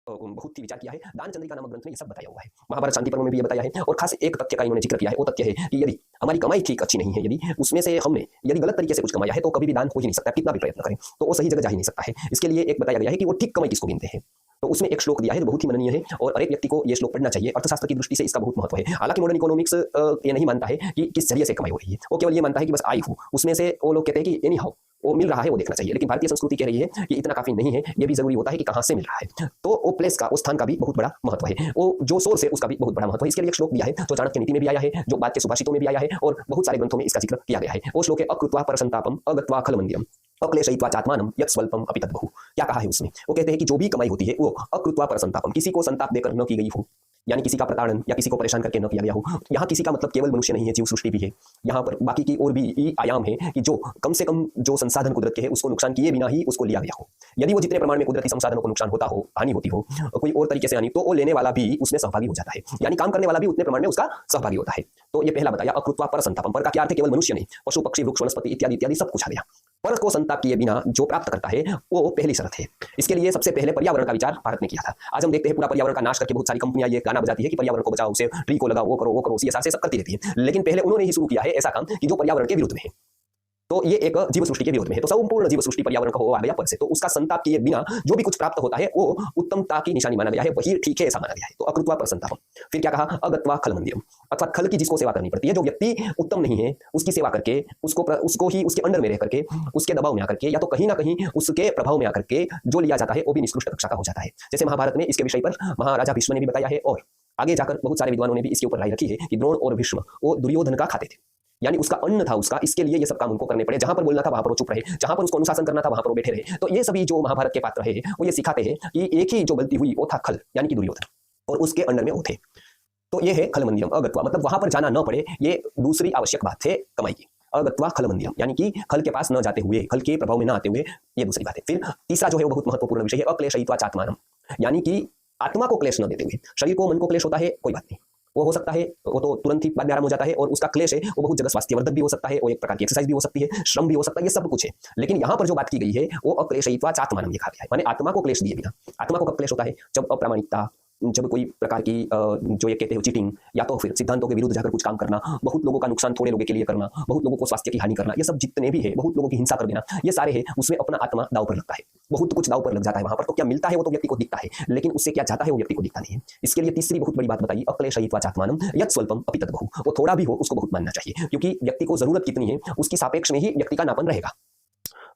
बहुत ही विचार किया है। दान चंद्रिका नामक ग्रंथ में ये सब बताया हुआ है। महाभारत शांति पर्व में भी ये बताया है और खास एक तथ्य का इन्होंने जिक्र किया है। वो तथ्य है कि यदि हमारी कमाई ठीक अच्छी नहीं है, यदि उसमें से हमने यदि गलत तरीके से कुछ कमाया है तो कभी भी दान हो ही नहीं सकता, कितना भी प्रयत्न करें तो वो सही जगह जा ही नहीं सकता है। इसके लिए एक बताया गया है कि वो ठीक कमाई किसको गिनते हैं। तो उसमें एक श्लोक दिया है जो बहुत ही मननीय है और हर एक व्यक्ति को ये श्लोक पढ़ना चाहिए। अर्थशास्त्र की दृष्टि से इसका बहुत महत्व है। हालांकि मॉडर्न इकोनॉमिक्स ये नहीं मानता है कि किस जरिए से कमाई हो रही है, वो केवल ये मानता है कि बस आई हो, उसमें से वो लोग कहते हैं कि एनी हाउ वो मिल रहा है वो देखना चाहिए। लेकिन भारतीय संस्कृति कह रही है कि इतना काफी नहीं है, ये भी जरूरी होता है कि कहां से मिल रहा है। तो वो प्लेस का, उस स्थान का भी बहुत बड़ा महत्व है, वो जो सोर्स है उसका भी बहुत बड़ा महत्व है। इसके लिए एक श्लोक दिया है जो चाणक्य नीति में भी आया है, जो बाद के सुभाषितों में भी आया है और बहुत सारे ग्रंथों में इसका जिक्र किया गया है। वो श्लोक है अकृत्वा परसंतापम अगत्वा खलमंदिरम अक्लेशयित्वा चात्मानं यत् स्वल्पम अपि तद्बहु। क्या कहा है उसमें? वो कहते हैं कि जो भी कमाई होती है वो अकृत्वा परसंतापम, किसी को संताप देकर न की गई हो, यानी किसी का प्रताड़न या किसी को परेशान करके न किया गया हो। यहाँ किसी का मतलब केवल मनुष्य नहीं है, जीव सृष्टि भी है। यहाँ पर बाकी की और भी आयाम है कि जो कम से कम जो संसाधन कुदरत के है उसको नुकसान किए बिना ही उसको लिया गया हो। यदि वो जितने प्रमाण में कुदरती संसाधनों को नुकसान होता हो, हानि होती हो, कोई और तरीके से हानि, तो वो लेने वाला भी उसमें सहभागी हो जाता है, यानी काम करने वाला भी उतने प्रमाण में उसका सहभागी होता है। तो ये पहला बताया अकृत्वा परसंतापम। पर का क्या अर्थ है? केवल मनुष्य नहीं, पशु पक्षी वृक्ष वनस्पति इत्यादि इत्यादि सब कुछ आ गया। पर को संताप किए बिना जो प्राप्त करता है वो पहली शर्त है। इसके लिए सबसे पहले पर्यावरण का विचार भारत ने किया था। आज हम देखते हैं पूरा पर्यावरण का नाश करके बहुत सारी कंपनियां ये गाना बजाती है कि पर्यावरण को बचाओ, उसे ट्री को लगाओ, वो करो CSR से सब करती रहती है। लेकिन पहले उन्होंने ही शुरू किया है ऐसा काम कि जो पर्यावरण के विरुद्ध में है, तो ये एक जीव सृष्टि के विरोध में है। तो संपूर्ण जीव सृष्टि पर्यावरण का हो आ गया पर से, तो उसका संताप किए बिना जो भी कुछ प्राप्त होता है वो उत्तमता की निशानी माना गया है, वही ठीक है ऐसा माना गया है। तो अकृत्वा परसंतापम। फिर क्या कहा? अगत्वा खलमंदिरम, अथवा खल की जिसको सेवा करनी पड़ती है, जो व्यक्ति उत्तम नहीं है उसकी सेवा करके, उसको ही उसके अंडर में रह करके, उसके दबाव में आकर के, या तो कहीं ना कहीं उसके प्रभाव में आकर के जो लिया जाता है वो भी निष्कृष्ट कक्षा का हो जाता है। जैसे महाभारत में इसके विषय पर महाराजा भीष्म ने भी बताया है और आगे जाकर बहुत सारे विद्वानों ने भी इसके ऊपर राय रखी है कि द्रोण और भीष्म वो दुर्योधन का खाते थे, यानी उसका अन्न था उसका, इसके लिए ये सब काम उनको करने पड़े। जहां पर बोलना था वहां पर वो चुप रहे, जहां पर उसको अनुशासन करना था वहां पर वो बैठे रहे। तो ये सभी जो महाभारत के पात्र है वो ये सिखाते हैं कि एक ही जो गलती हुई वो था खल, यानी कि दुर्योधन, और उसके अंडर में वो थे। तो ये है खल मंदिरम अगत्वा, मतलब वहां पर जाना न पड़े, ये दूसरी आवश्यक बात है कमाई की। अगत्वा खल मंदिरम, यानी कि खल के पास न जाते हुए, खल के प्रभाव में न आते हुए, ये दूसरी बात है। फिर तीसरा जो है वो बहुत महत्वपूर्ण विषय है अक्लेशयित्वा चात्मानं, यानी कि आत्मा को क्लेश न देते हुए। शरीर को, मन को क्लेश होता है, कोई बात नहीं, वो हो सकता है, वो तो तुरंत ही बाद में आराम हो जाता है, और उसका क्लेश है वो बहुत जगह स्वास्थ्यवर्धक भी हो सकता है, वो एक प्रकार की एक्सरसाइज भी हो सकती है, श्रम भी हो सकता है, ये सब कुछ है। लेकिन यहाँ पर जो बात की गई है वो अक्लेशयित्वा चात्मानं लिखा गया है, माने आत्मा को क्लेश दिए बिना। आत्मा को कब क्लेश होता है? जब अप्रामाणिकता, जब कोई प्रकार की जो ये कहते हैं चीटिंग, या तो फिर सिद्धांतों के विरुद्ध जाकर कुछ काम करना, बहुत लोगों का नुकसान थोड़े लोगों के लिए करना, बहुत लोगों को स्वास्थ्य की हानि करना, ये सब जितने भी है, बहुत लोगों की हिंसा कर देना, ये सारे है, उसमें अपना आत्मा दाव पर लगता है, बहुत कुछ दाव पर लग जाता है वहां पर। तो क्या मिलता है वो तो व्यक्ति को दिखता है, लेकिन उससे क्या जाता है वो व्यक्ति को दिखता नहीं है। इसके लिए तीसरी बहुत बड़ी बात बताई अक्लेशयित्वा चात्मानं यत् स्वल्पम अपि तद्बहु, वो थोड़ा भी हो उसको बहुत मानना चाहिए, क्योंकि व्यक्ति को जरूरत कितनी है उसकी सापेक्ष में ही व्यक्ति का नापन रहेगा।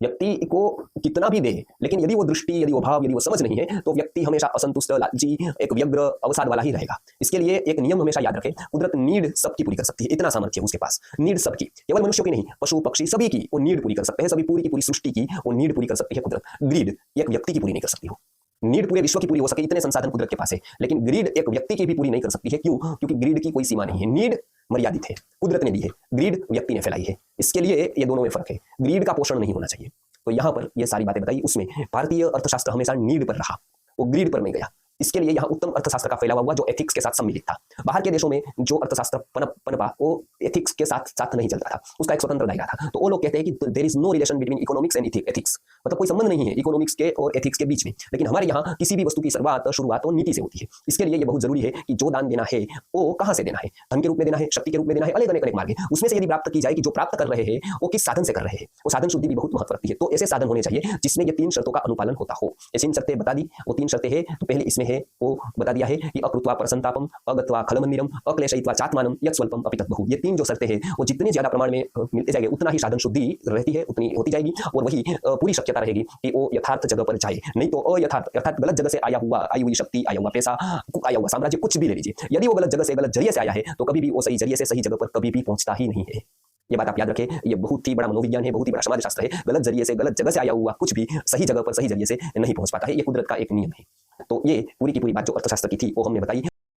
व्यक्ति को कितना भी दे, लेकिन यदि वो दृष्टि, यदि वो भाव, यदि वो समझ नहीं है, तो व्यक्ति हमेशा असंतुष्ट, लालची, एक व्यग्र अवसाद वाला ही रहेगा। इसके लिए एक नियम हमेशा याद रखें, कुदरत नीड सबकी पूरी कर सकती है, इतना सामर्थ्य है उसके पास, नीड सबकी, केवल मनुष्यों की नहीं, पशु पक्षी सभी की वो नीड पूरी कर सकते हैं, सभी पूरी की पूरी सृष्टि की वो नीड पूरी कर सकती है कुदरत। ग्रीड एक व्यक्ति की पूरी नहीं कर सकती हो। नीड पूरे विश्व की पूरी हो सके, इतने संसाधन कुदरत के पास है, लेकिन ग्रीड एक व्यक्ति की भी पूरी नहीं कर सकती है। क्यों? क्योंकि ग्रीड की कोई सीमा नहीं है, नीड मर्यादित है, कुदरत ने दी है, ग्रीड व्यक्ति ने फैलाई है। इसके लिए ये दोनों में फर्क है, ग्रीड का पोषण नहीं होना चाहिए। तो यहाँ पर ये सारी बातें बताई, उसमें भारतीय अर्थशास्त्र हमेशा नीड पर रहा, वो ग्रीड पर नहीं गया। इसके लिए यहाँ उत्तम अर्थशास्त्र का फैलावा हुआ जो एथिक्स के साथ सम्मिलित था। बाहर के देशों में जो अर्थशास्त्र पनपा वो एथिक्स के साथ नहीं चलता था, उसका एक स्वतंत्र दायरा था। तो वो लोग कहते हैं कि there is no relation between economics and ethics, मतलब कोई संबंध नहीं है इकोनॉमिक्स के और एथिक्स के बीच में। लेकिन हमारे यहाँ किसी भी वस्तु की शुरुआत वो नीति से होती है। इसके लिए ये बहुत जरूरी है कि जो दान देना है वो कहाँ से देना है, धन के रूप में देना है, शक्ति के रूप में देना है, अलग अलग मार्ग है। उसमें से यदि प्राप्त की जाए कि जो प्राप्त कर रहे हैं वो किस साधन से कर रहे हैं, वो साधन शुद्धि भी बहुत महत्व रखती है। तो ऐसे साधन होने चाहिए जिसमें ये 3 शर्तों का अनुपालन होता हो। ये 3 शर्तें बता दी, वो 3 शर्तें हैं। तो पहले इसमें है वो बता दिया है कि अकृत्वा परसंतापम अगत्वा खलमंदिरम अक्लेशयित्वा चात्मानं यत् स्वल्पम अपि तद्बहु। ये 3 जो शर्तें हैं वो जितने ज्यादा प्रमाण में मिलते जाएंगे उतना ही साधन शुद्धि रहती है, उतनी होती जाएगी, और वही पूरी शक्यता रहेगी कि वो यथार्थ जगह पर जाए। नहीं तो अयथार्थ अर्थात गलत जगह से आई हुई शक्ति, आया हुआ पैसा, आया हुआ साम्राज्य, कुछ भी ले लीजिए, यदि वो गलत जगह से, गलत जरिए से आया है तो कभी भी वो सही जरिए से सही जगह पर कभी भी पहुंचता ही नहीं है। ये बात आप याद रखें, ये बहुत ही बड़ा मनोविज्ञान है, बहुत ही बड़ा समाजशास्त्र है। गलत जरिए से, गलत जगह से आया हुआ कुछ भी सही जगह पर सही जरिए से नहीं पहुंच पाता है, ये कुदरत का एक नियम है। तो ये पूरी की पूरी बात जो अर्थशास्त्र की थी वो हमने बताई।